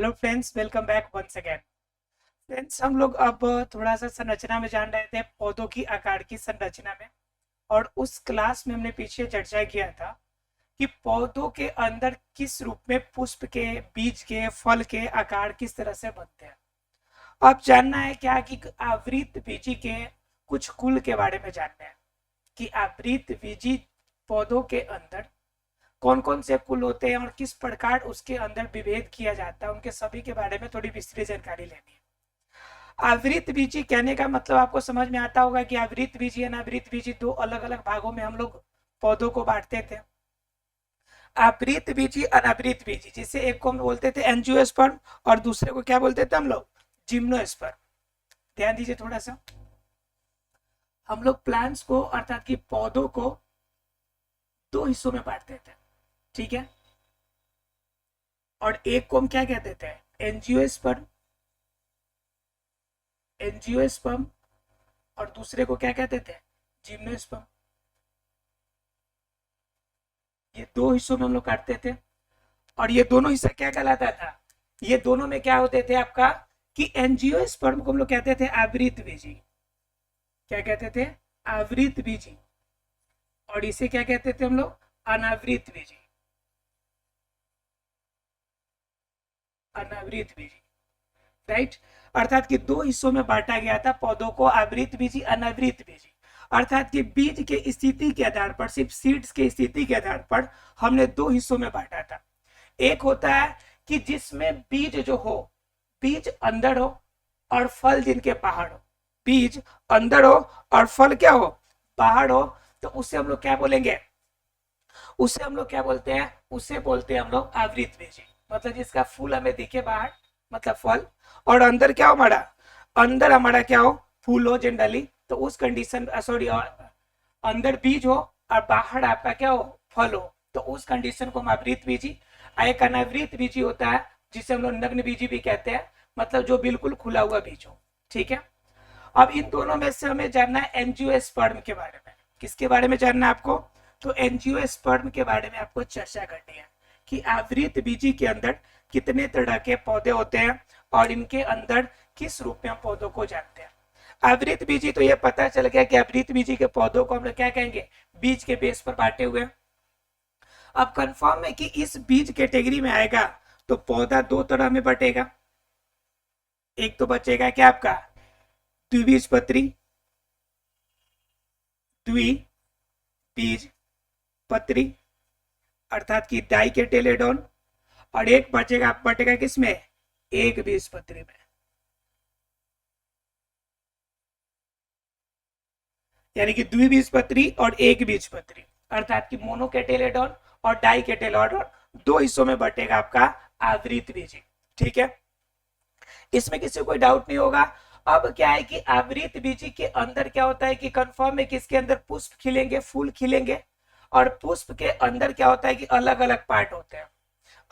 Hello friends, welcome back once again. Friends, हम लोग अब थोड़ा सा संरचना में जान रहे थे, पौधों की आकार की संरचना में। और उस क्लास में हमने पीछे चर्चा किया था कि पौधों के अंदर किस रूप में पुष्प के, बीज के, फल के आकार किस तरह से बनते हैं। अब जानना है क्या कि आवृत बीजी के कुछ कुल के बारे में जानना है कि आवृत बीजी पौधों के अंदर कौन कौन से कुल होते हैं और किस प्रकार उसके अंदर विभेद किया जाता है, उनके सभी के बारे में थोड़ी विस्तृत जानकारी लेनी है। आवृत बीजी कहने का मतलब आपको समझ में आता होगा कि आवृत बीजी अनावृत बीजी दो अलग अलग भागों में हम लोग पौधों को बांटते थे। आवृत बीजी अनावृत बीजी, जिसे एक को हम बोलते थे एंजियोस्पर्म और दूसरे को क्या बोलते थे हम लोग, जिम्नोस्पर्म। ध्यान दीजिए थोड़ा सा, हम लोग प्लांट्स को अर्थात कि पौधों को दो हिस्सों में बांटते थे, ठीक है। और एक को हम क्या कहते थे, एंजियोस्पर्म, एंजियोस्पर्म, और दूसरे को क्या कहते थे, जिम्नोस्पर्म। ये दो हिस्सों में हम लोग काटते थे। और ये दोनों हिस्सा क्या कहलाता था, ये दोनों में क्या होते थे आपका कि एंजियोस्पर्म को हम लोग कहते थे आवृत बीजी। क्या कहते थे, आवृत बीजी। और इसे क्या कहते थे हम लोग, अनावृत बीजी, अनावृत बीजी। राइट। अर्थात कि दो हिस्सों में बांटा गया था पौधों को, आवृत बीजी, अनावृत बीजी। अर्थात कि बीज के स्थिति के आधार पर, सिर्फ सीड्स के स्थिति के आधार पर हमने दो हिस्सों में बांटा था। एक होता है कि जिसमें बीज जो हो, बीज अंदर हो और फल जिनके बाहर हो, बीज अंदर हो और फल क्या हो, बाहर हो, तो उसे हम लोग क्या बोलेंगे, उसे हम लोग क्या बोलते हैं, उसे बोलते हैं हम लोग आवृत बीजी। मतलब जिसका फूल हमें दिखे बाहर, मतलब फल, और अंदर क्या हो हमारा, अंदर हमारा क्या हो, फूल हो जनरली, तो उस कंडीशन, सॉरी, अंदर बीज हो और बाहर आपका क्या हो, फल हो, तो उस कंडीशन को हम आवृत बीजी। एक अनावृत बीजी होता है जिसे हम लोग नग्न बीजी भी कहते हैं, मतलब जो बिल्कुल खुला हुआ बीज हो, ठीक है। अब इन दोनों में से हमें जानना है एंजियोस्पर्म के बारे में। किसके बारे में जानना है आपको, तो एंजियोस्पर्म के बारे में आपको चर्चा करनी है कि आवृत बीजी के अंदर कितने तरह के पौधे होते हैं और इनके अंदर किस रूप में हम पौधों को जानते हैं। आवृत बीजी तो ये पता चल गया कि आवृत बीजी के पौधों को हम लोग क्या कहेंगे, बीज के बेस पर बांटे हुए। अब कंफर्म है कि इस बीज कैटेगरी में आएगा तो पौधा दो तरह में बटेगा। एक तो बचेगा क्या आपका, द्विबीजपत्री, द्विबीज पत्री, अर्थात कि डाइकेटेलेडोन। और एक बचेगा, बटेगा किसमें, एक बीजपत्री में। यानी कि द्विबीजपत्री और एक बीजपत्री, अर्थात कि मोनोकेटेलेडोन और डाइकेटेलेडोन, दो हिस्सों में बटेगा आपका आवृत बीजी, ठीक है। इसमें किसी को कोई डाउट नहीं होगा। अब क्या है कि आवृत बीजी के अंदर क्या होता है कि कंफर्म है कि इसके अंदर पुष्प खिलेंगे, फूल खिलेंगे। और पुष्प के अंदर क्या होता है कि अलग अलग पार्ट होते हैं,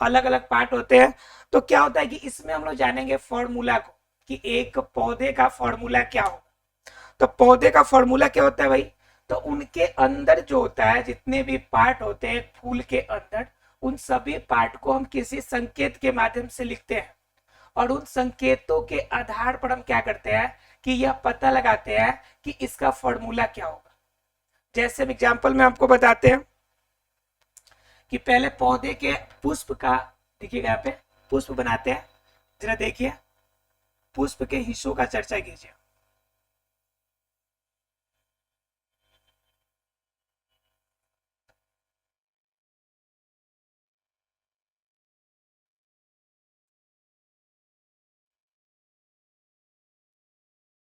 अलग अलग पार्ट होते हैं। तो क्या होता है कि इसमें हम लोग जानेंगे फॉर्मूला को, कि एक पौधे का फॉर्मूला क्या होगा। तो पौधे का फॉर्मूला क्या होता है भाई, तो उनके अंदर जो होता है, जितने भी पार्ट होते हैं फूल के अंदर, उन सभी पार्ट को हम किसी संकेत के माध्यम से लिखते हैं। और उन संकेतों के आधार पर हम क्या करते हैं कि यह पता लगाते हैं कि इसका फॉर्मूला क्या होगा। जैसे एग्जांपल में आपको बताते हैं कि पहले पौधे के पुष्प का, देखिएगा यहाँ पे पुष्प बनाते हैं, जरा देखिए, पुष्प के हिस्सों का चर्चा कीजिए।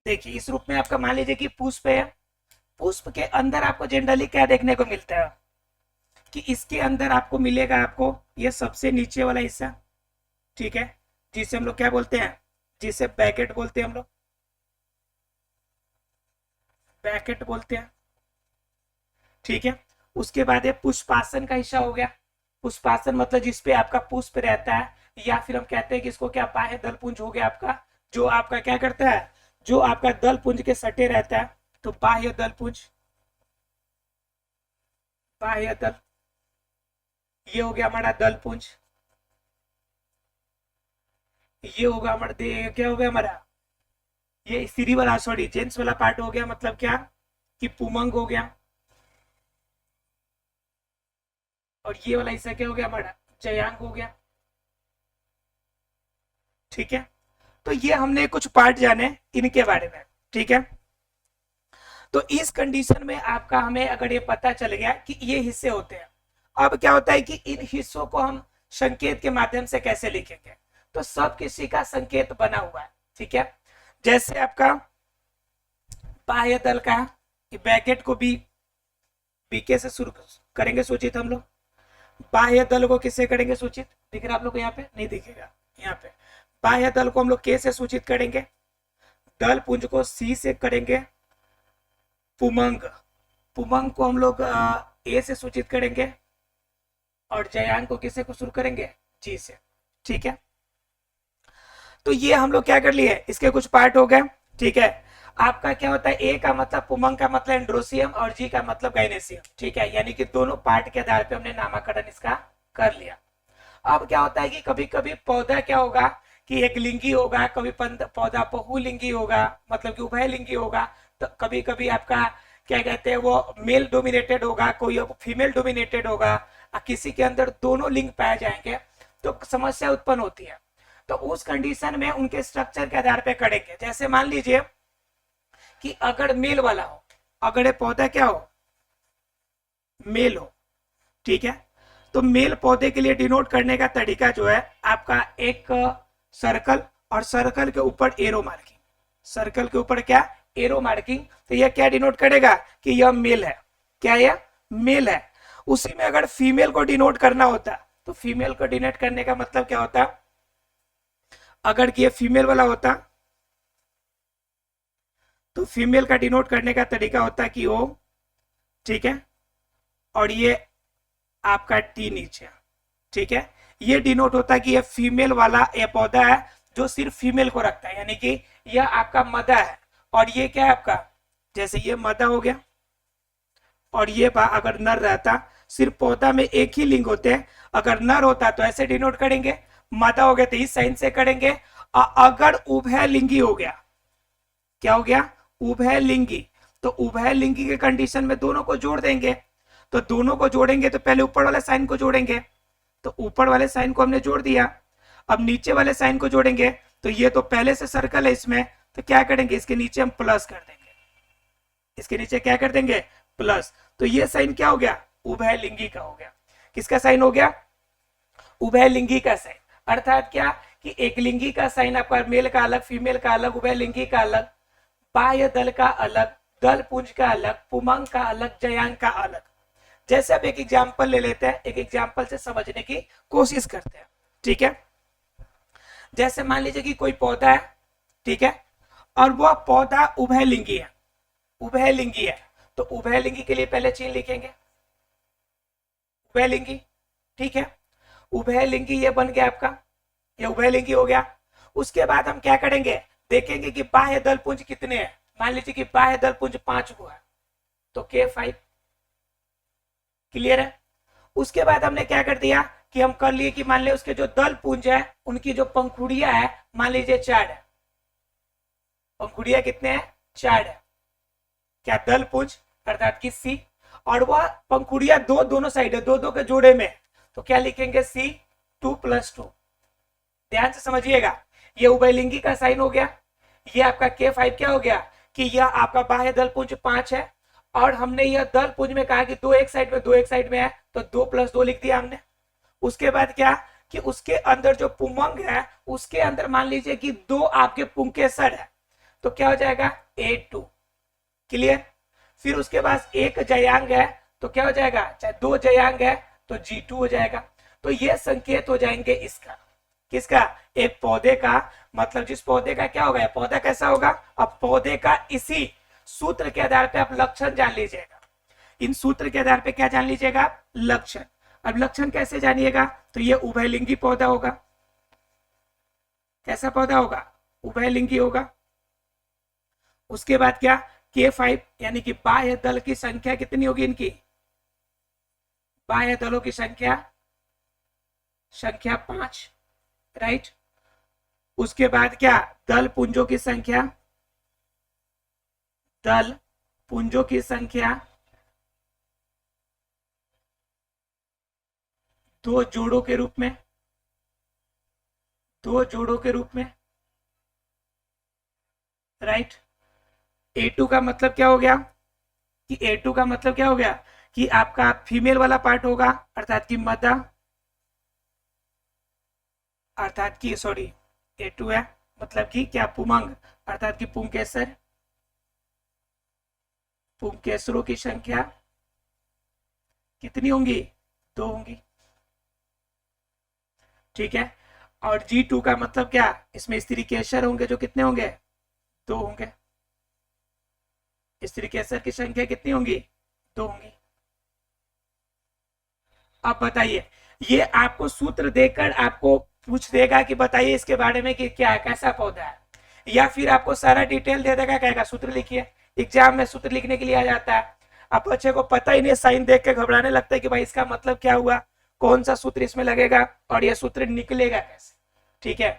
देखिए इस रूप में आपका मान लीजिए कि पुष्प है। पुष्प के अंदर आपको जनरली क्या देखने को मिलता है कि इसके अंदर आपको मिलेगा, आपको ये सबसे नीचे वाला हिस्सा, ठीक है, जिसे हम लोग क्या बोलते हैं, जिसे बैकेट बोलते हैं हम लोग, बैकेट बोलते हैं, ठीक है। उसके बाद ये पुष्पासन का हिस्सा हो गया। पुष्पासन मतलब जिसपे आपका पुष्प रहता है, या फिर हम कहते हैं कि इसको क्या, बाह्य दल पुंज हो गया आपका, जो आपका क्या करता है, जो आपका दल पुंज के सटे रहता है, तो बाह्य दल पुंज, बाह्य दल, ये हो गया हमारा दल पुंज। ये होगा हमारा क्या हो गया हमारा, ये स्त्री वाला, सॉरी जेंट्स वाला पार्ट हो गया, मतलब क्या कि पुमंग हो गया, और ये वाला हिस्सा क्या हो गया हमारा, जयांग हो गया। ठीक है, तो ये हमने कुछ पार्ट जाने इनके बारे में। ठीक है, तो इस कंडीशन में आपका हमें अगर ये पता चल गया कि ये हिस्से होते हैं, अब क्या होता है कि इन हिस्सों को हम संकेत के माध्यम से कैसे लिखेंगे, तो सब किसी का संकेत बना हुआ है। ठीक है, जैसे आपका बाह्य दल का ब्रैकेट को भी बीके से शुरू करेंगे सूचित हम लोग, बाह्य दल को किससे करेंगे सूचित, दिख रहा है आप लोग को यहाँ पे, नहीं दिखेगा यहाँ पे, बाह्य दल को हम लोग के से सूचित करेंगे, दल पुंज को सी से करेंगे, पुमंग पुमंग को हम लोग ए से सूचित करेंगे, और जयांग को किससे को शुरू करेंगे, जी से। ठीक है, तो ये हम लोग क्या कर लिए, इसके कुछ पार्ट हो गए। ठीक है, आपका क्या होता है, ए का मतलब पुमंग का मतलब एंड्रोसियम, और जी का मतलब गाइनेसियम। ठीक है, यानी कि दोनों पार्ट के आधार पे हमने नामकरण इसका कर लिया। अब क्या होता है कि कभी कभी पौधा क्या होगा कि एक लिंगी होगा, कभी पौधा बहुलिंगी होगा, मतलब कि उभयलिंगी होगा, तो कभी कभी आपका क्या कहते हैं वो मेल डोमिनेटेड होगा, कोई फीमेल डोमिनेटेड होगा, किसी के अंदर दोनों लिंग पाए जाएंगे, तो समस्या उत्पन्न होती है। तो उस कंडीशन में उनके स्ट्रक्चर के आधार पे करेंगे। जैसे मान लीजिए कि अगर मेल वाला हो, अगर ये पौधा क्या हो, मेल हो, ठीक है, तो मेल पौधे के लिए डिनोट करने का तरीका जो है आपका एक सर्कल, और सर्कल के ऊपर एरो मार्किंग, सर्कल के ऊपर क्या, एरो मार्किंग, तो यह क्या डिनोट करेगा कि यह मेल है, क्या यह मेल है। उसी में अगर फीमेल को डिनोट करना होता, तो फीमेल को डिनोट करने का मतलब क्या होता, अगर ये फीमेल वाला होता तो फीमेल का डिनोट करने का तरीका होता कि ओ, ठीक है, और ये आपका टी नीचे। ठीक है, ये डिनोट होता है कि ये फीमेल वाला ये पौधा है जो सिर्फ फीमेल को रखता है, यानी कि यह आपका मदा है, और ये क्या है आपका, जैसे ये मदा हो गया, और ये अगर नर रहता, सिर्फ पौधा में एक ही लिंग होते हैं, अगर नर होता तो ऐसे डिनोट करेंगे, मादा हो गया तो इस साइन से करेंगे, और अगर उभय लिंगी हो गया, क्या हो गया, उभय लिंगी, तो उभय लिंगी के कंडीशन में दोनों को जोड़ देंगे, तो दोनों को जोड़ेंगे तो पहले ऊपर वाले साइन को जोड़ेंगे, तो ऊपर वाले साइन को हमने जोड़ दिया, अब नीचे वाले साइन को जोड़ेंगे, तो ये तो पहले से सर्कल है इसमें, तो क्या करेंगे, इसके नीचे हम प्लस कर देंगे, इसके नीचे क्या कर देंगे, प्लस, तो ये साइन क्या हो गया, उभय लिंगी का हो गया। किसका साइन हो गया, उभय लिंगी का साइन, अर्थात क्या कि एक लिंगी का साइन आपका मेल का अलग, फीमेल का अलग, उभय लिंगी का अलग, बाह्य दल का अलग, दल पुंज का अलग, पुमंग का अलग, जयांग का अलग। जैसे अब एक एग्जाम्पल ले लेते हैं, एक एग्जाम्पल से समझने की कोशिश करते हैं। ठीक है, जैसे मान लीजिए कि कोई पौधा है, ठीक है, और वह पौधा उभयलिंगी है, उभयलिंगी है, तो उभयलिंगी के लिए पहले चिन्ह लिखेंगे, उभयलिंगी। ठीक है, उभयलिंगी ये बन गया आपका, ये उभयलिंगी हो गया। उसके बाद हम क्या करेंगे, देखेंगे कि बाह्य दल पुंज कितने हैं, मान लीजिए कि बाह्य दल पुंज 5 को है, तो K5 क्लियर है। उसके बाद हमने क्या कर दिया कि हम कर लिए कि मान लीजिए उसके जो दल पुंज है उनकी जो पंखुड़िया है मान लीजिए 4 है, पंखुड़िया कितने हैं, 4 है, क्या दल पुंज अर्थात कि सी, और वह पंखुड़िया दोनों साइड है, दो के जोड़े में, तो क्या लिखेंगे C2+2। ध्यान से समझिएगा, ये उभयलिंगी का साइन हो गया, ये आपका K5 क्या हो गया कि यह आपका बाह्य दल पुंज 5 है, और हमने यह दल पुंज में कहा कि 2 एक साइड में 2 एक साइड में है, तो 2+2 लिख दिया हमने। उसके बाद क्या कि उसके अंदर जो पुमंग है उसके अंदर मान लीजिए कि 2 आपके पुंकेसर है, तो क्या हो जाएगा A2 क्लियर। फिर उसके बाद एक जयांग है, तो क्या हो जाएगा, चाहे 2 जयांग है तो G2 हो जाएगा। तो ये संकेत हो जाएंगे इसका, किसका, एक पौधे का, मतलब जिस पौधे का क्या होगा, पौधा कैसा होगा, अब पौधे का इसी सूत्र के आधार पे आप लक्षण जान लीजिएगा, इन सूत्र के आधार पे क्या जान लीजिएगा, लक्षण। अब लक्षण कैसे जानिएगा, तो ये उभयलिंगी पौधा होगा, कैसा पौधा होगा, उभयलिंगी होगा। उसके बाद क्या, K5 यानी कि बाह्य दल की संख्या कितनी होगी इनकी, बाह्य दलों की संख्या 5, राइट। उसके बाद क्या, दल पुंजों की संख्या, दल पुंजों की संख्या दो जोड़ों के रूप में, दो जोड़ों के रूप में, राइट। A2 का मतलब क्या हो गया कि A2 का मतलब क्या हो गया कि आपका फीमेल वाला पार्ट होगा, अर्थात कि मदा, अर्थात कि सॉरी A2 है मतलब कि क्या, पुमंग, अर्थात कि पुंकेसर, पुंकेसरों की संख्या कितनी होंगी, दो होंगी, ठीक है। और G2 का मतलब क्या, इसमें स्त्री केसर होंगे जो कितने होंगे, दो होंगे, स्त्री केसर की संख्या कितनी होंगी, दो होंगी। अब बताइए, ये आपको सूत्र देकर आपको पूछ देगा कि बताइए इसके बारे में कि क्या कैसा पौधा है, या फिर आपको सारा डिटेल दे देगा, कहेगा सूत्र लिखिए। एग्जाम में सूत्र लिखने के लिए आ जाता है, अब बच्चे को पता ही नहीं, साइन देख के घबराने लगता है कि भाई इसका मतलब क्या हुआ, कौन सा सूत्र इसमें लगेगा और ये सूत्र निकलेगा कैसे, ठीक है।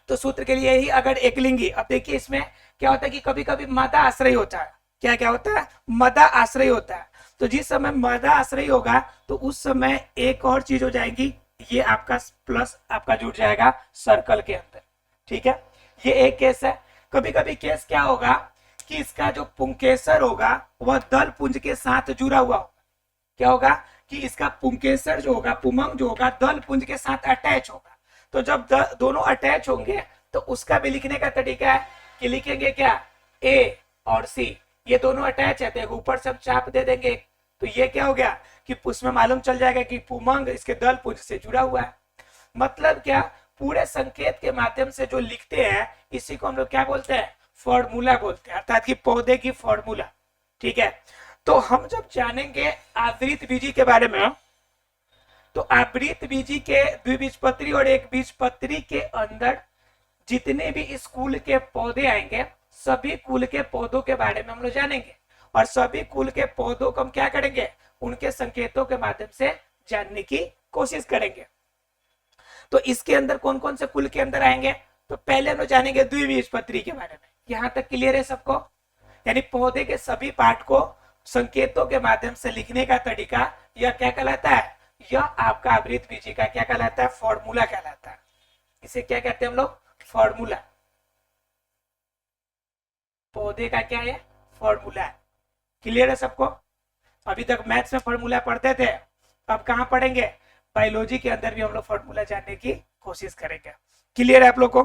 तो सूत्र के लिए ही अगर एकलिंगी, अब देखिए इसमें क्या होता है कि कभी कभी मदा आश्रय होता है, क्या क्या होता है, मदा आश्रय होता है। तो जिस समय मदा आश्रय होगा तो उस समय एक और चीज हो जाएगी, ये आपका प्लस आपका जुड़ जाएगा सर्कल के अंदर, ठीक है। ये एक केस है। कभी कभी केस क्या होगा कि इसका जो पुंकेसर होगा वह दल पुंज के साथ जुड़ा हुआ होगा, क्या होगा कि इसका पुंकेसर जो होगा, पुमंग जो होगा, दल पुंज के साथ अटैच होगा। तो जब दोनों अटैच होंगे तो उसका भी लिखने का तरीका है कि लिखेंगे क्या, ए और सी, ये दोनों अटैच है तो ऊपर सब चाप दे देंगे, तो ये क्या हो गया कि उसमें मालूम चल जाएगा कि पुमंग इसके दल पुंज से जुड़ा हुआ है। मतलब क्या, पूरे संकेत के माध्यम से जो लिखते हैं इसी को हम लोग क्या बोलते हैं, फॉर्मूला बोलते हैं, अर्थात कि पौधे की फॉर्मूला, ठीक है। तो हम जब जानेंगे आवृत बीजी के बारे में, तो आवृत बीजी के द्विबीजपत्री और एक बीजपत्री के अंदर जितने भी इस कुल के पौधे आएंगे, सभी कुल के पौधों के बारे में हम लोग जानेंगे, और सभी कुल के पौधों को हम क्या करेंगे, उनके संकेतों के माध्यम से जानने की कोशिश करेंगे। तो इसके अंदर कौन कौन से कुल के अंदर आएंगे, तो पहले हम लोग जानेंगे द्विबीजपत्री के बारे में। यहां तक क्लियर है सबको, यानी पौधे के सभी पार्ट को संकेतों के माध्यम से लिखने का तरीका यह क्या कहलाता है, यह आपका आवृत बीजी का क्या कहलाता है, फॉर्मूला कहलाता है। इसे क्या कहते हैं हम लोग, फॉर्मूला। पौधे का क्या है, फॉर्मूला है। क्लियर है सबको, अभी तक मैथ्स में फॉर्मूला पढ़ते थे, अब कहां पढ़ेंगे, बायोलॉजी के अंदर भी हम लोग फॉर्मूला जानने की कोशिश करेंगे। क्लियर है आप लोग को,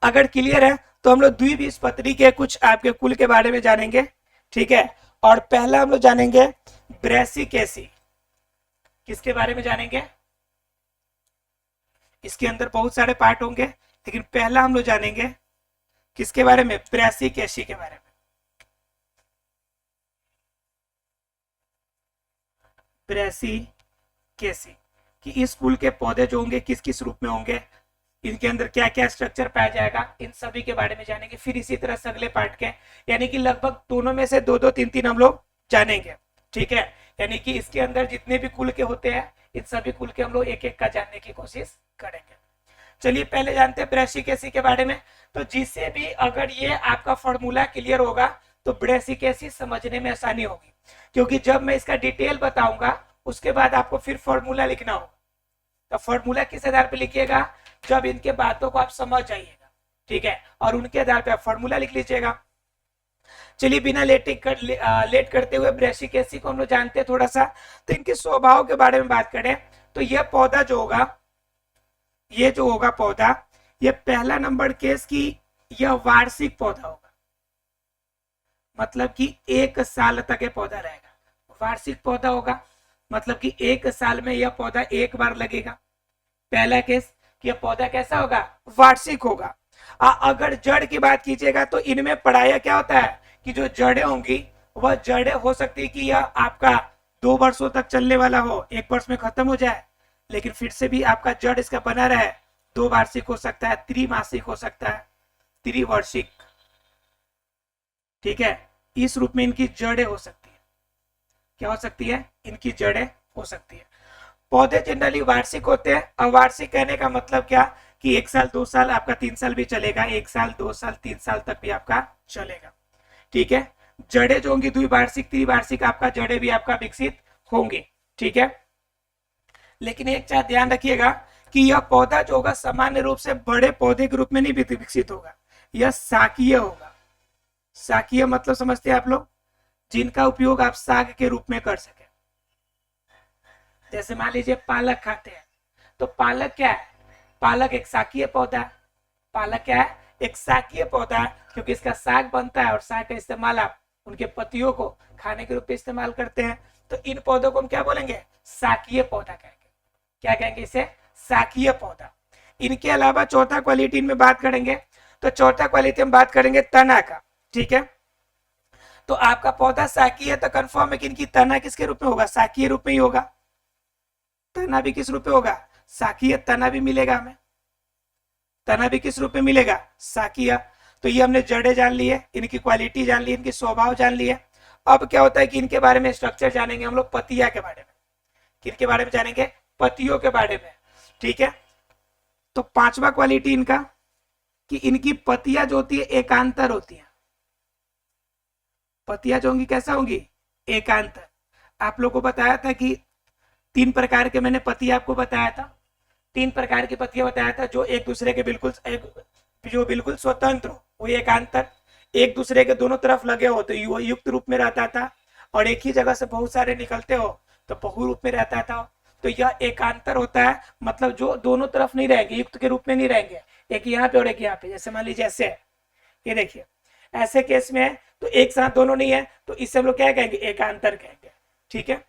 अगर क्लियर है तो हम लोग द्विबीजपत्री के कुछ आपके कुल के बारे में जानेंगे, ठीक है। और पहला हम लोग जानेंगे ब्रेसिकेसी, किसके बारे में जानेंगे, इसके अंदर बहुत सारे पार्ट होंगे, लेकिन पहला हम लोग जानेंगे किसके बारे में, ब्रेसिकेसी के बारे में। ब्रेसिकेसी कि इस कुल के पौधे जो होंगे किस किस रूप में होंगे, इनके अंदर क्या क्या स्ट्रक्चर पाया जाएगा, इन सभी के बारे में जानेंगे। फिर इसी तरह से अगले पार्ट के, यानी कि लगभग दोनों में से दो दो तीन तीन हम लोग जानेंगे, ठीक है। यानी कि इसके अंदर जितने भी कुल के होते हैं इन सभी कुल के हम लोग एक एक का जानने की कोशिश करेंगे। चलिए पहले जानते हैं ब्रेसिकेसी के बारे में। तो जिससे भी अगर ये आपका फॉर्मूला क्लियर होगा तो ब्रेसिकेसी समझने में आसानी होगी, क्योंकि जब मैं इसका डिटेल बताऊंगा उसके बाद आपको फिर फॉर्मूला लिखना होगा। तो फॉर्मूला किस आधार पर लिखिएगा, जब इनके बातों को आप समझ जाइएगा, ठीक है, और उनके आधार पर आप फॉर्मूला लिख लीजिएगा। चलिए बिना लेट करते हुए ब्रेसिकेसी को हम लोग जानते हैं थोड़ा सा। तो इनके स्वभाव के बारे में बात करें तो यह पौधा जो होगा, ये जो होगा पौधा, ये पहला नंबर केस की यह वार्षिक पौधा होगा, मतलब कि एक साल तक ये पौधा रहेगा। वार्षिक पौधा होगा मतलब कि एक साल में यह पौधा एक बार लगेगा। पहला केस कि यह पौधा कैसा होगा, वार्षिक होगा। अगर जड़ की बात कीजिएगा तो इनमें पढ़ाया क्या होता है कि जो जड़ें होंगी वह जड़ें हो सकती है कि यह आपका 2 वर्षों तक चलने वाला हो, 1 वर्ष में खत्म हो जाए, लेकिन फिर से भी आपका जड़ इसका बना रहे। 2 वार्षिक हो सकता है, त्रिमासिक हो सकता है, त्रिवर्षिक, ठीक है। इस रूप में इनकी जड़ें हो सकती है, क्या हो सकती है, इनकी जड़ें हो सकती है। पौधे जनरली वार्षिक होते हैं। अवार्षिक कहने का मतलब क्या कि 1 साल 2 साल आपका 3 साल भी चलेगा, 1 साल 2 साल 3 साल तक भी आपका चलेगा। ठीक है, जड़ें जो होंगी द्विवार्षिक त्रिवार्षिक आपका जड़ें भी आपका विकसित होंगी। ठीक है, लेकिन एक चीज ध्यान रखिएगा कि यह पौधा जो होगा सामान्य रूप से बड़े पौधे के रूप में नहीं विकसित होगा, यह शाकीय होगा। शाकीय मतलब समझते हैं आप लोग, जिनका उपयोग आप साग के रूप में कर सके। जैसे मान लीजिए पालक खाते हैं, तो पालक क्या है, पालक एक शाकीय पौधा है। पालक क्या है, एक शाकीय पौधा है, क्योंकि इसका साग बनता है और साग का इस्तेमाल आप उनके पत्तियों को खाने के रूप में इस्तेमाल करते हैं। तो इन पौधों को हम क्या बोलेंगे, शाकीय पौधा कहेंगे। क्या कहेंगे इसे, शाकीय पौधा। इनके अलावा चौथा क्वालिटी इनमें बात करेंगे, तो चौथा क्वालिटी हम बात करेंगे तना का। ठीक है, तो आपका पौधा शाकीय है तो कंफर्म है कि इनकी तना किसके रूप में होगा, शाकीय रूप में ही होगा। तना भी किस रूप में होगा, शाकीय तना भी मिलेगा हमें। तना भी किस रूप में मिलेगा, शाकीय। तो ये हमने जड़ें जान ली है, इनकी क्वालिटी जान ली, इनकी स्वभाव जान ली है। अब क्या होता है कि इनके बारे में स्ट्रक्चर जानेंगे हम लोग, पतिया के बारे में। किनके बारे में जानेंगे, पतियों के बारे में। ठीक है, तो पांचवा क्वालिटी इनका कि इनकी पतियां जो होती है एकांतर होती है। पतियां जो होंगी कैसा होंगी, एकांतर। आप लोग को बताया था कि 3 प्रकार के मैंने पतियां आपको बताया था, 3 प्रकार की पतियां बताया था, जो एक दूसरे के बिल्कुल स्वतंत्र हो, वो एकांतर। एक दूसरे के दोनों तरफ लगे हो तो युक्त रूप में रहता था, और एक ही जगह से बहुत सारे निकलते हो तो बहु रूप में रहता था। तो यह एकांतर होता है, मतलब जो दोनों तरफ नहीं रहेंगे, युक्त के रूप में नहीं रहेंगे, एक यहाँ पे और एक यहाँ पे। जैसे मान लीजिए ऐसे है, ये देखिए ऐसे केस में है तो एक साथ दोनों नहीं है, तो इससे हम लोग क्या कहेंगे, एकांतर कहेंगे। ठीक है,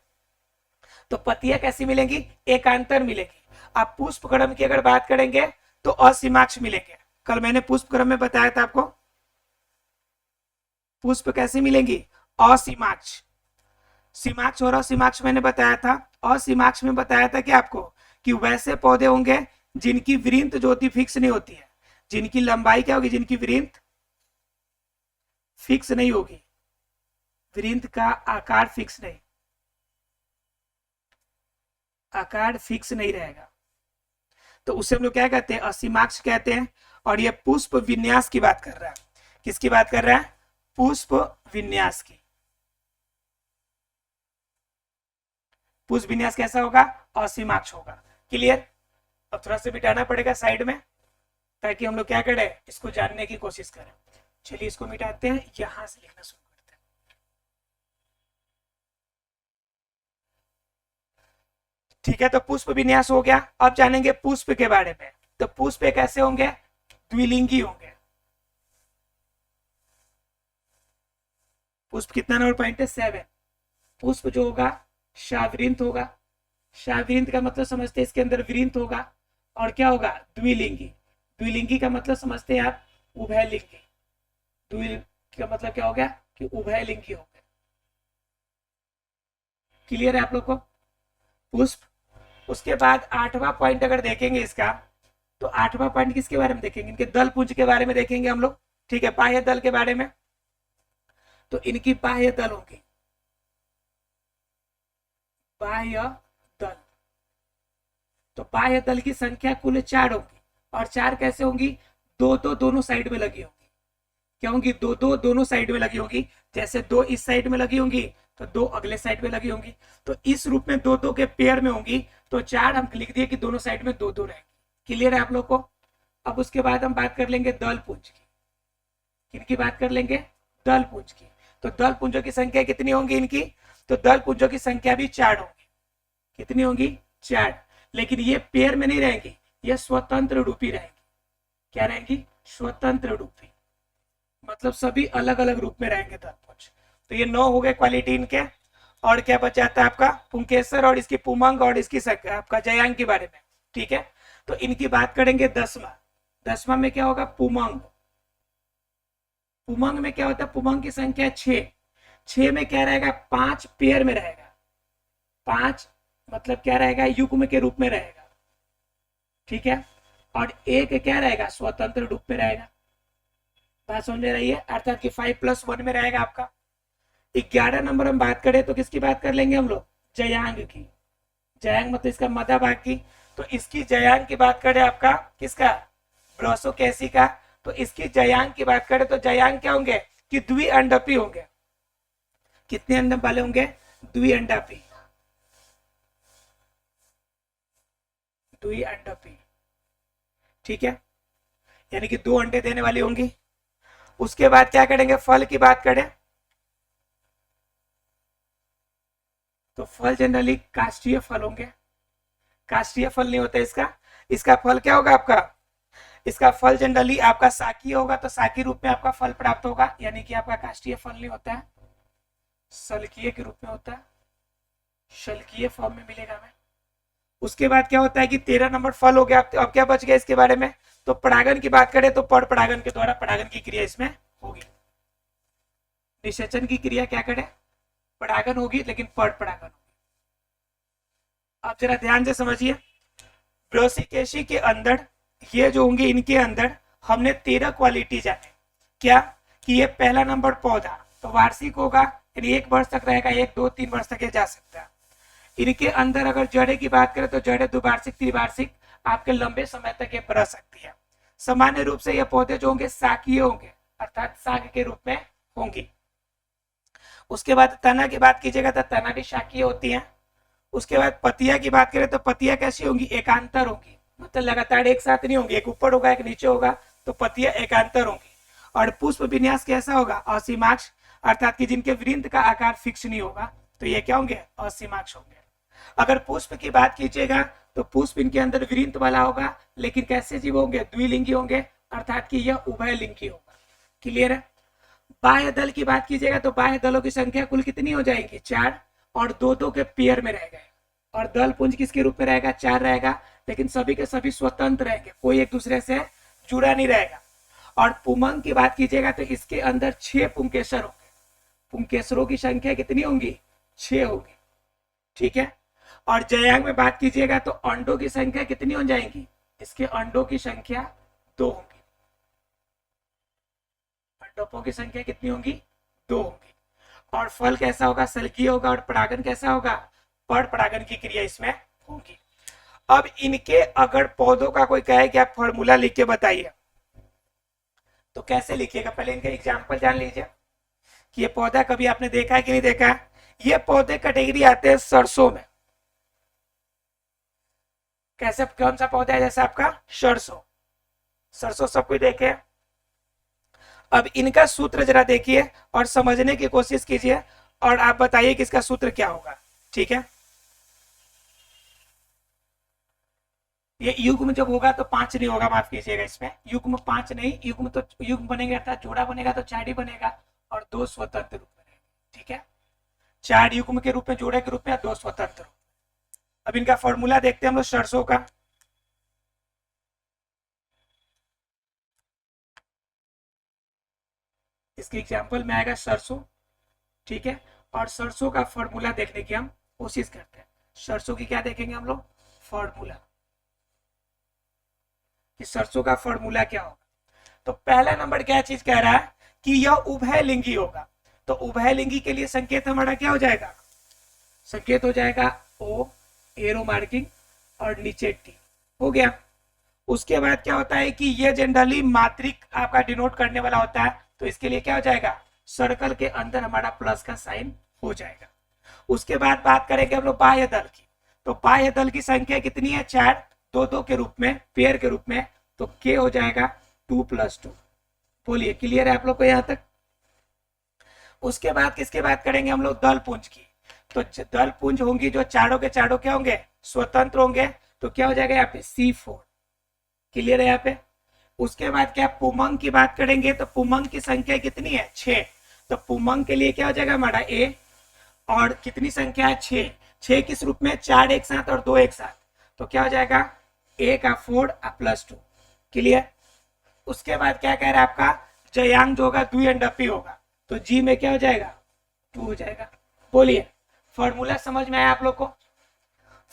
तो पतियां कैसी मिलेंगी, एकांतर मिलेगी। आप पुष्पक्रम की अगर बात करेंगे तो असीमाक्ष मिलेंगे। कल मैंने पुष्पक्रम में बताया था आपको, पुष्प कैसे मिलेंगी, असीमाक्ष। सीमाक्ष और असीमाक्ष मैंने बताया था। असीमाक्ष में बताया था कि आपको कि वैसे पौधे होंगे जिनकी वृंत जो होती फिक्स नहीं होती है, जिनकी लंबाई क्या होगी, जिनकी वृंत फिक्स नहीं होगी, वृंत का आकार फिक्स नहीं, आकार फिक्स नहीं रहेगा, तो उसे हम लोग क्या कहते हैं, असीमाक्ष कहते हैं। और ये पुष्प विन्यास की बात कर रहा है। किसकी बात कर रहा है, पुष्प विन्यास की। पुष्प विन्यास कैसा होगा, असीमाक्ष होगा। क्लियर। अब थोड़ा सा मिटाना पड़ेगा साइड में, ताकि हम लोग क्या करें, इसको जानने की कोशिश करें। चलिए इसको मिटाते हैं, यहां से लिखना शुरू करते हैं। ठीक है, तो पुष्प विन्यास हो गया। अब जानेंगे पुष्प के बारे में। तो पुष्प कैसे होंगे, द्विलिंगी होंगे। पुष्प कितना नंबर पॉइंट है, 7। पुष्प जो होगा शावृंत होगा। शावृंत का मतलब समझते हैं इसके अंदर वृंत होगा, और क्या होगा, द्विलिंगी। द्विलिंगी का मतलब समझते हैं आप, उभयलिंगी। द्विलिंगी का मतलब क्या हो गया, कि उभयलिंगी हो गया। क्लियर है आप लोग को, पुष्प। उसके बाद 8वां पॉइंट अगर देखेंगे इसका, तो 8वां पॉइंट किसके बारे में देखेंगे, इनके दल पुंज के बारे में देखेंगे हम लोग। ठीक है, बाह्य दल के बारे में। तो इनकी बाह्य दल होंगी, बाह्य दल। तो बाह्य दल की संख्या कुल 4 होगी, और 4 कैसे होंगी, दो दोनों साइड में लगी होंगी। क्या होंगी, दो दोनों साइड में लगी होंगी। जैसे 2 इस साइड में लगी होंगी तो 2 अगले साइड में लगी होंगी। तो इस रूप में 2 के पेयर में होंगी। तो 4 हम लिख दिए कि दोनों साइड में 2 रहेंगी। क्लियर है आप लोग को। अब उसके बाद हम बात कर लेंगे दल पुंज की। किनकी बात कर लेंगे, दल पुंज की। तो दल पुंजों की संख्या कितनी होंगी इनकी, तो दल पुंजों की संख्या भी 4 होंगी। कितनी होंगी, 4। लेकिन ये पेयर में नहीं रहेंगी, ये स्वतंत्र रूपी रहेंगी। क्या रहेंगी, स्वतंत्र रूपी, मतलब सभी अलग अलग रूप में रहेंगे दल पुंज। तो ये 9 हो गए क्वालिटी इनके। और क्या बच जाता है आपका, पुंकेसर और इसकी पुमंग और इसकी आपका जयांग के बारे में। ठीक है, तो इनकी बात करेंगे 10वां। 10वां में क्या होगा, पुमंग। पुमंग में क्या होता है, पुमंग की संख्या 6। 6 में क्या रहेगा, 5 पेयर में रहेगा। 5 मतलब क्या रहेगा, युग्म के रूप में रहेगा। ठीक है, और एक क्या रहेगा, स्वतंत्र रूप में रहेगा। बात समझ में रही है, अर्थात कि 5+1 में रहेगा आपका। 11 नंबर हम बात करें तो किसकी बात कर लेंगे हम लोग, जयांग की। जयांग मतलब इसका मध्य भाग की। तो इसकी जयांग की बात करें आपका, किसका, ब्रोसोकेसी का, तो इसकी जयांग की बात करें तो जयांग क्या होंगे कि द्विअंडपी होंगे। कितने अंडम वाले होंगे? द्विअंडपी, द्विअंडपी, ठीक है, यानी कि 2 अंडे देने वाली होंगी। उसके बाद क्या करेंगे, फल की बात करें तो फल जनरली काष्ठीय फल होंगे। काष्ठीय फल नहीं होता इसका, इसका फल क्या होगा आपका, इसका फल जनरली आपका साकी होगा, तो साकी रूप में आपका फल प्राप्त होगा, यानी कि आपका काष्ठीय फल नहीं होता है, सल्कीय के रूप में होता है, शल्कीय फॉर्म में मिलेगा हमें। उसके बाद क्या होता है कि 13 नंबर फल हो गया। अब क्या बच गया इसके बारे में, तो परागन की बात करें तो पर परागन के द्वारा परागन की क्रिया इसमें होगी। निषेचन की क्रिया क्या करें, परागन होगी, लेकिन पर परागन होगी। अब जरा ध्यान से समझिए, ब्रोसिकेसी के अंदर ये जो होंगे, इनके अंदर हमने 13 क्वालिटी जाने। क्या कि ये पहला नंबर पौधा तो वार्षिक होगा, यानी 1 वर्ष तक रहेगा, 1 2 3 वर्ष तक ये जा सकता है। इनके अंदर अगर जड़े की बात करें तो जड़े द्विवार्षिक त्रिवार्षिक आपके लंबे समय तक ये रह सकती है। सामान्य रूप से ये पौधे जो होंगे शाकीय होंगे, अर्थात साग के रूप में होंगी। उसके बाद तना की बात कीजिएगा तो तना भी शाकीय होती है। उसके बाद पतिया की बात करें तो पतिया कैसी होंगी, एकांतर होंगी, मतलब लगातार एक साथ नहीं होंगी, एक ऊपर होगा एक नीचे होगा, तो पतिया एकांतर होंगी। और पुष्प विन्यास कैसा होगा, असीमाक्ष, अर्थात कि जिनके वृंत का आकार फिक्स नहीं होगा, तो ये क्या होंगे, असीमाक्ष होंगे। अगर पुष्प की बात कीजिएगा तो पुष्प इनके अंदर वृंत वाला होगा, लेकिन कैसे जीव होंगे, द्विलिंगी होंगे, अर्थात कि यह उभयलिंगी होगा। क्लियर है। बाह्य दल की बात कीजिएगा तो बाह्य दलों की संख्या कुल कितनी हो जाएगी, 4, और 2 के पेयर में रह गए। और दल पुंज किसके रूप में रहेगा, 4 रहेगा, लेकिन सभी के सभी स्वतंत्र रहेंगे, कोई एक दूसरे से जुड़ा नहीं रहेगा। और पुमंग की बात कीजिएगा तो इसके अंदर 6 पुंकेसर होंगे। पुंकेसरों की संख्या कितनी होंगी, 6 होगी, ठीक है। और जयांग में बात कीजिएगा तो अंडों की संख्या कितनी हो जाएगी, इसके अंडों की संख्या 2 होगी। अंडों की संख्या कितनी होगी, 2 होगी। और फल कैसा होगा, सल्कीय होगा। और परागन कैसा होगा, पर परागन की क्रिया इसमें होगी। अब इनके अगर पौधों का कोई कहे कि आप फॉर्मूला लिख के बताइए, तो कैसे लिखिएगा, पहले इनका एग्जाम्पल जान लीजिए कि ये पौधा कभी आपने देखा है कि नहीं देखा है। ये पौधे कैटेगरी आते हैं सरसों में। कैसे, कौन सा पौधा है, जैसे आपका सरसों, सरसों सब कोई देखे। अब इनका सूत्र जरा देखिए और समझने की कोशिश कीजिए, और आप बताइए कि इसका सूत्र क्या होगा, ठीक है। ये युग्म जब होगा तो 5 नहीं होगा, माफ कीजिएगा, इसमें युग्म 5 नहीं, युग्म तो युग्म बनेगा, अर्थात जोड़ा बनेगा तो 4 ही बनेगा, और 2 स्वतंत्र रूप में, ठीक है। 4 युग्म के रूप में, जोड़े के रूप में, 2 स्वतंत्र। अब इनका फॉर्मूला देखते हैं हम लोग सरसों का। इसके एग्जाम्पल में आएगा सरसों, ठीक है। और सरसों का फॉर्मूला देखने की हम कोशिश करते हैं। सरसों की क्या देखेंगे हम लोग, फॉर्मूला, कि सरसों का फॉर्मूला क्या होगा। तो पहला नंबर क्या चीज कह रहा है कि यह उभयलिंगी होगा, तो उभयलिंगी के लिए संकेत हमारा क्या हो जाएगा, संकेत हो जाएगा ओ, एरो मार्किंग, और नीचे टी, हो गया। उसके बाद क्या होता है कि ये जनरली मात्रिक आपका डिनोट करने वाला होता है, तो इसके लिए क्या हो जाएगा, सर्कल के अंदर हमारा प्लस का साइन हो जाएगा। उसके बाद बात करेंगे हम लोग बाह्य दल की, तो बाह्य दल की संख्या कितनी है, 4, 2 के रूप में, पेयर के रूप में, तो के हो जाएगा 2 + 2। बोलिए, क्लियर है आप लोग को यहां तक। उसके बाद किसकी बात करेंगे हम लोग, दल पुंज की। तो दल पुंज होंगी जो चारों के चारों क्या होंगे, स्वतंत्र होंगे, तो क्या हो जाएगा यहाँ पे C4। क्लियर है यहाँ पे। उसके बाद क्या, पुमंग की बात करेंगे तो पुमंग की संख्या कितनी है, 6, तो पुमंग के लिए क्या हो जाएगा हमारा ए, और कितनी संख्या है, 6, 6 किस रूप में, 4 एक साथ और 2 एक साथ, तो क्या हो जाएगा ए का 4 + 2। क्लियर। उसके बाद क्या कह रहा है आपका, जयांग जो होगा द्विअंडपी होगा, तो जी में क्या हो जाएगा, 2 हो जाएगा। बोलिए, फॉर्मूला समझ में आया आप लोग को,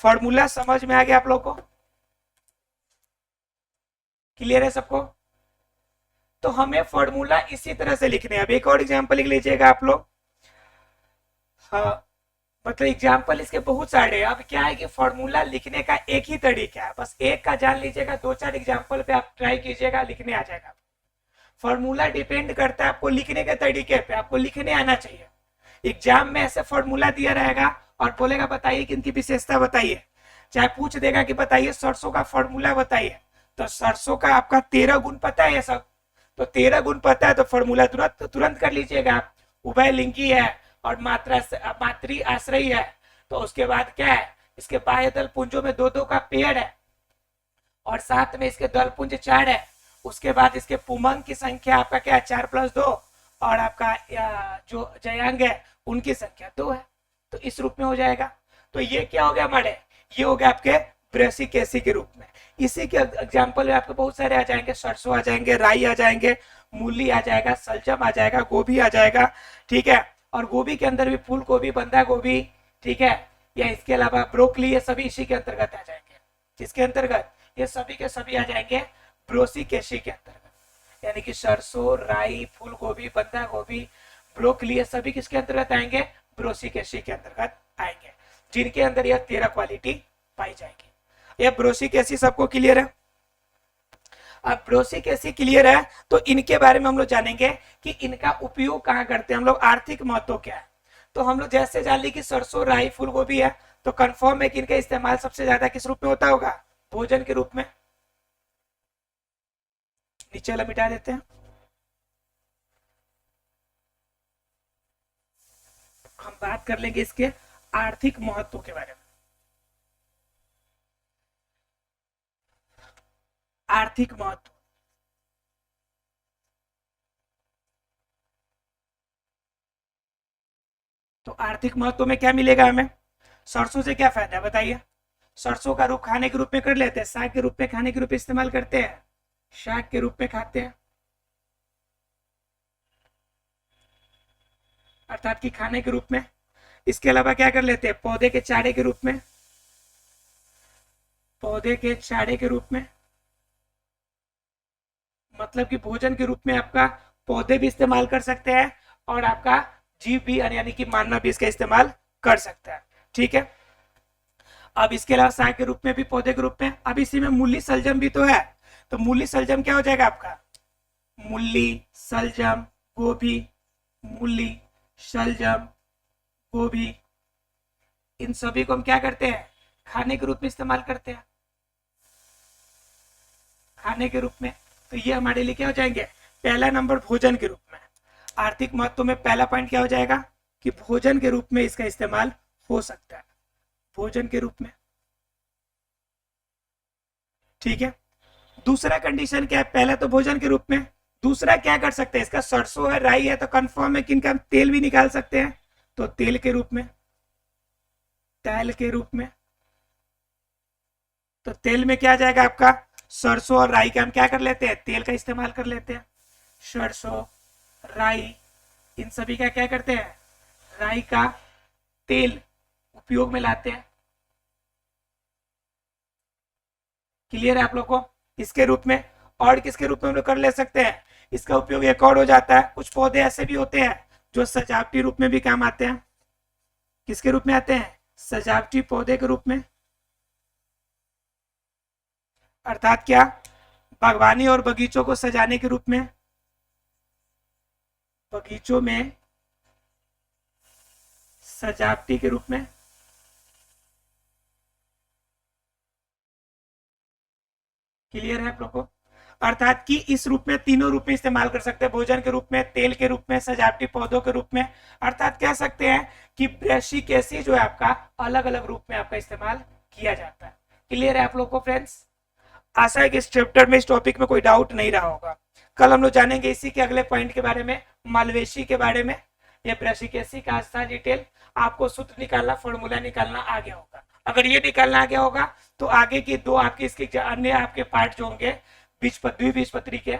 फॉर्मूला समझ में आ गया आप लोग को, क्लियर है सबको। तो हमें फॉर्मूला इसी तरह से लिखने हैं। अब एक और एग्जांपल लिख लीजिएगा आप लोग। हाँ, मतलब एग्जाम्पल इसके बहुत सारे हैं। अब क्या है कि फॉर्मूला लिखने का एक ही तरीका है, बस एक का जान लीजिएगा, 2-4 एग्जाम्पल पे आप ट्राई कीजिएगा, लिखने आ जाएगा। फॉर्मूला डिपेंड करता है आपको लिखने के तरीके पे, आपको लिखने आना चाहिए। एग्जाम में ऐसे फॉर्मूला दिया रहेगा और बोलेगा बताइए कि इनकी विशेषता बताइए, चाहे पूछ देगा कि बताइए सरसों का फॉर्मूला बताइए, तो सरसों का आपका 13 गुण पता है सब, तो 13 गुण पता है तो फॉर्मूला तुरंत तुरंत कर लीजिएगा आप। उभय लिंगी है और मात्री आश्रयी है, तो उसके बाद क्या है, इसके बाह्य दल पुंजों में 2-2 का पेड़ है और साथ में इसके दल पुंज 4 है। उसके बाद इसके पुमंग की संख्या आपका क्या है, 4+2, और आपका जो जयांग है उनकी संख्या 2 है, तो इस रूप में हो जाएगा। तो ये क्या हो गया हमारे, ये हो गया आपके ब्रेसिकेसी के रूप में। इसी के एग्जाम्पल में आपको बहुत सारे आ जाएंगे, सरसों आ जाएंगे, राई आ जाएंगे, मूली आ जाएगा, सलजम आ जाएगा, गोभी आ जाएगा, ठीक है। और गोभी के अंदर भी फूल गोभी, बंधा गोभी, ठीक है, या इसके अलावा ब्रोकली, ये सभी इसी के अंतर्गत आ जाएंगे। जिसके अंतर्गत ये सभी के सभी आ जाएंगे ब्रोसिकेसी के अंतर्गत, यानी कि सरसों, राई, फूल गोभी, बंधा गोभी, ब्रोकली, ये सभी किसके अंतर्गत आएंगे, ब्रोसिकेसी के अंतर्गत आएंगे, जिनके अंदर यह 13 क्वालिटी पाई जाएगी। यह ब्रोसिकेसी सबको क्लियर है। अब ब्रोसिकेसी क्लियर है तो इनके बारे में हम लोग जानेंगे कि इनका उपयोग कहाँ करते हैं हम लोग, आर्थिक महत्व क्या है। तो हम लोग जैसे जान ली कि सरसों, राई, फूल गोभी है, तो कंफर्म है कि इनका इस्तेमाल सबसे ज्यादा किस रूप में होता होगा, भोजन के रूप में। नीचे वाला मिटा देते हैं। हम बात कर लेंगे इसके आर्थिक महत्व के बारे में। आर्थिक महत्व, तो आर्थिक महत्व में क्या मिलेगा हमें, सरसों से क्या फायदा है बताइए। सरसों का रूप खाने के रूप में कर लेते हैं, साग के रूप में खाने के रूप में इस्तेमाल करते हैं, शाक के रूप में खाते हैं, अर्थात कि खाने के रूप में। इसके अलावा क्या कर लेते हैं, पौधे के चारे के रूप में, पौधे के चारे के रूप में, मतलब कि भोजन के रूप में आपका पौधे भी इस्तेमाल कर सकते हैं और आपका जीव भी यानी कि मानव भी इसका इस्तेमाल कर सकता है, ठीक है। अब इसके अलावा साग के रूप में भी, पौधे के रूप में। अब इसी में मूली सलजम भी तो है, तो मूली सलजम क्या हो जाएगा आपका, मूली सलजम गोभी, मूली सलजम गोभी, इन सभी को हम क्या करते हैं, खाने के रूप में इस्तेमाल करते हैं, खाने के रूप में। तो ये हमारे लिए क्या हो जाएंगे, पहला नंबर भोजन के रूप में। आर्थिक महत्व में पहला पॉइंट क्या हो जाएगा कि भोजन के रूप में इसका इस्तेमाल हो सकता है, भोजन के रूप में, ठीक है। दूसरा कंडीशन क्या है, पहला तो भोजन के रूप में, दूसरा क्या कर सकते हैं, इसका सरसों है, राई है, तो कंफर्म है कि इनका तेल भी निकाल सकते हैं, तो तेल के रूप में, तेल के रूप में। तो तेल में क्या आ जाएगा आपका, सरसों और राई का हम क्या कर लेते हैं, तेल का इस्तेमाल कर लेते हैं। सरसों, राई, इन सभी का क्या करते हैं, राई का तेल उपयोग में लाते हैं। क्लियर है आप लोग को, इसके रूप में। और किसके रूप में हम लोग कर ले सकते हैं, इसका उपयोग एक और हो जाता है, कुछ पौधे ऐसे भी होते हैं जो सजावटी रूप में भी काम आते हैं। किसके रूप में आते हैं, सजावटी पौधे के रूप में, अर्थात क्या, बागवानी और बगीचों को सजाने के रूप में, बगीचों में सजावटी के रूप में। क्लियर है आप लोग को, अर्थात कि इस रूप में, तीनों रूप में इस्तेमाल कर सकते हैं, भोजन के रूप में, तेल के रूप में, सजावटी पौधों के रूप में। अर्थात कह सकते हैं कि ब्रेसिकेसी जो है आपका अलग अलग रूप में आपका इस्तेमाल किया जाता है। क्लियर है आप लोग को फ्रेंड्स, आशा है कि इस चैप्टर में, इस टॉपिक में कोई डाउट नहीं रहा होगा। कल हम लोग जानेंगे इसी के अगले पॉइंट के बारे में, मालवेशी के बारे में। ये ब्रेसिकेसी का था डिटेल, आपको सूत्र निकालना, फॉर्मूला निकालना आ गया होगा। अगर ये निकालना आ गया होगा तो आगे की दो आपके इसके अन्य आपके पार्ट जो होंगे द्विबीजपत्री के,